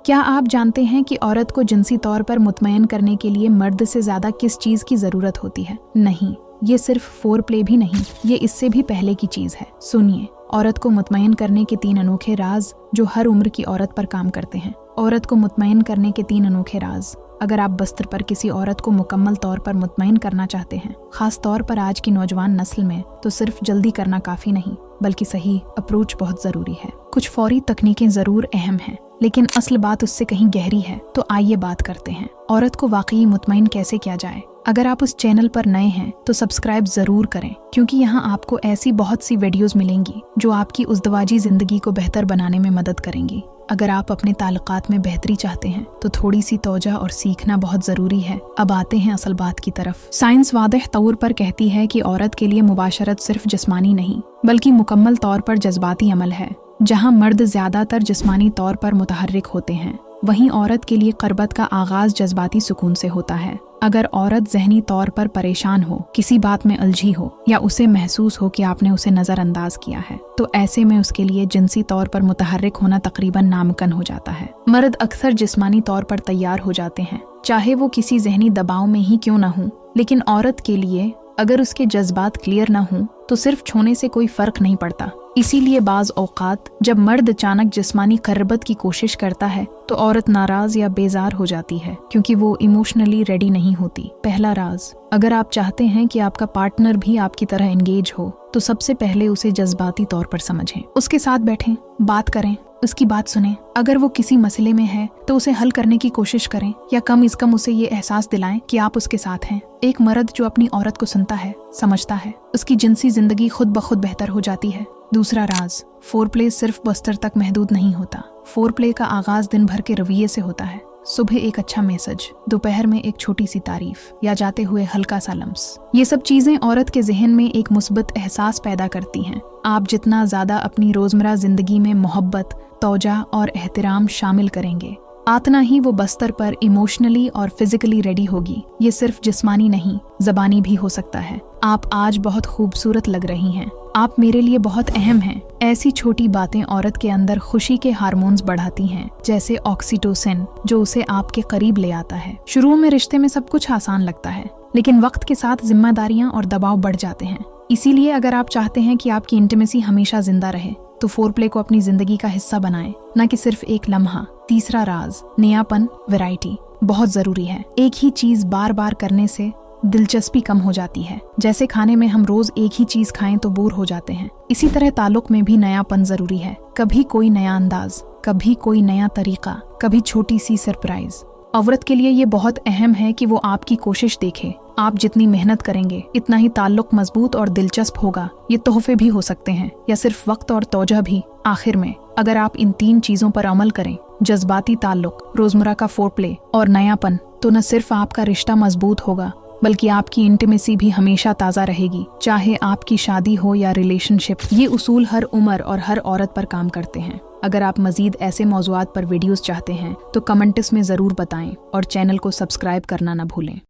क्या आप जानते हैं कि औरत को जिनसी तौर पर मुतमईन करने के लिए मर्द से ज्यादा किस चीज की जरूरत होती है? नहीं, ये सिर्फ फोर प्ले भी नहीं, ये इससे भी पहले की चीज है। सुनिए, औरत को मुतमईन करने के 3 अनोखे राज जो हर उम्र की औरत पर काम करते हैं। औरत को मुतमईन करने के 3 अनोखे राज। अगर आप बस्तर पर किसी औरत को मुकम्मल तौर पर मुतमईन करना चाहते हैं, खास तौर पर आज की नौजवान नस्ल में, तो सिर्फ जल्दी करना काफी नहीं, बल्कि सही अप्रोच बहुत जरूरी है। कुछ फौरी तकनीकें जरूर अहम हैं, लेकिन असल बात उससे कहीं गहरी है। तो आइए बात करते हैं, औरत को वाकई मुतमईन कैसे किया जाए। अगर आप उस चैनल पर नए हैं तो सब्सक्राइब जरूर करें, क्योंकि यहाँ आपको ऐसी बहुत सी वीडियोस मिलेंगी जो आपकी उज़दवाजी जिंदगी को बेहतर बनाने में मदद करेंगी। अगर आप अपने ताल्लुकात में बेहतरी चाहते हैं तो थोड़ी सी तौजा और सीखना बहुत जरूरी है। अब आते हैं असल बात की तरफ। साइंस वाज़ेह तौर पर कहती है कि औरत के लिए मुबाशरत सिर्फ जिस्मानी नहीं, बल्कि मुकम्मल तौर पर जज्बाती अमल है। जहाँ मर्द ज्यादातर जिस्मानी तौर पर मुतहर्रिक होते हैं, वहीं औरत के लिए क़रबत का आगाज जज्बाती सुकून से होता है। अगर औरत ज़हनी तौर पर परेशान हो, किसी बात में उलझी हो, या उसे महसूस हो कि आपने उसे नज़रअंदाज किया है, तो ऐसे में उसके लिए जिनसी तौर पर मुतहर्रिक होना तकरीबन नामुमकिन हो जाता है। मर्द अक्सर जिस्मानी तौर पर तैयार हो जाते हैं, चाहे वो किसी ज़हनी दबाव में ही क्यों न हो, लेकिन औरत के लिए अगर उसके जज्बात क्लियर न हों तो सिर्फ छूने से कोई फर्क नहीं पड़ता। इसीलिए बाज़ औक़ात जब मर्द अचानक जिस्मानी क़रबत की कोशिश करता है तो औरत नाराज या बेजार हो जाती है, क्योंकि वो इमोशनली रेडी नहीं होती। पहला राज, अगर आप चाहते हैं कि आपका पार्टनर भी आपकी तरह एंगेज हो, तो सबसे पहले उसे जज्बाती तौर पर समझें। उसके साथ बैठें, बात करें, उसकी बात सुनें। अगर वो किसी मसले में है तो उसे हल करने की कोशिश करें, या कम से कम उसे ये एहसास दिलाएं कि आप उसके साथ हैं। एक मर्द जो अपनी औरत को सुनता है, समझता है, उसकी जिनसी जिंदगी खुद ब खुद बेहतर हो जाती है। दूसरा राज, फोर प्ले सिर्फ बस्तर तक महदूद नहीं होता। फोर प्ले का आगाज दिन भर के रवैये से होता है। सुबह एक अच्छा मैसेज, दोपहर में एक छोटी सी तारीफ, या जाते हुए हल्का सा लम्स। ये सब चीजें औरत के जहन में एक मुस्बत एहसास पैदा करती हैं। आप जितना ज्यादा अपनी रोजमर्रा जिंदगी में मोहब्बत, तौजा और एहतराम शामिल करेंगे, आतना ही वो बस्तर पर इमोशनली और फिजिकली रेडी होगी। ये सिर्फ जिस्मानी नहीं, ज़बानी भी हो सकता है। आप आज बहुत खूबसूरत लग रही हैं, आप मेरे लिए बहुत अहम हैं। ऐसी छोटी बातें औरत के अंदर खुशी के हार्मोन्स बढ़ाती हैं, जैसे ऑक्सीटोसिन, जो उसे आपके करीब ले आता है। शुरू में रिश्ते में सब कुछ आसान लगता है, लेकिन वक्त के साथ जिम्मेदारियां और दबाव बढ़ जाते हैं। इसीलिए अगर आप चाहते हैं कि आपकी इंटीमेसी हमेशा जिंदा रहे, तो फोर प्ले को अपनी जिंदगी का हिस्सा बनाएं, न कि सिर्फ एक लम्हा। तीसरा राज, नयापन, वैरायटी बहुत जरूरी है। एक ही चीज बार बार करने से दिलचस्पी कम हो जाती है। जैसे खाने में हम रोज एक ही चीज खाएं तो बोर हो जाते हैं, इसी तरह ताल्लुक में भी नयापन जरूरी है। कभी कोई नया अंदाज, कभी कोई नया तरीका, कभी छोटी सी सरप्राइज। औरत के लिए ये बहुत अहम है कि वो आपकी कोशिश देखे। आप जितनी मेहनत करेंगे, इतना ही ताल्लुक मजबूत और दिलचस्प होगा। ये तोहफे भी हो सकते हैं, या सिर्फ वक्त और तौजा भी। आखिर में, अगर आप इन 3 चीजों पर अमल करें, जज्बाती ताल्लुक, रोजमर्रा का फोर प्ले और नयापन, तो न सिर्फ आपका रिश्ता मजबूत होगा, बल्कि आपकी इंटीमेसी भी हमेशा ताज़ा रहेगी, चाहे आपकी शादी हो या रिलेशनशिप। ये उसूल हर उम्र और हर औरत पर काम करते हैं। अगर आप मजीद ऐसे मौज़ूआत पर वीडियोस चाहते हैं तो कमेंट्स में ज़रूर बताएं, और चैनल को सब्सक्राइब करना न भूलें।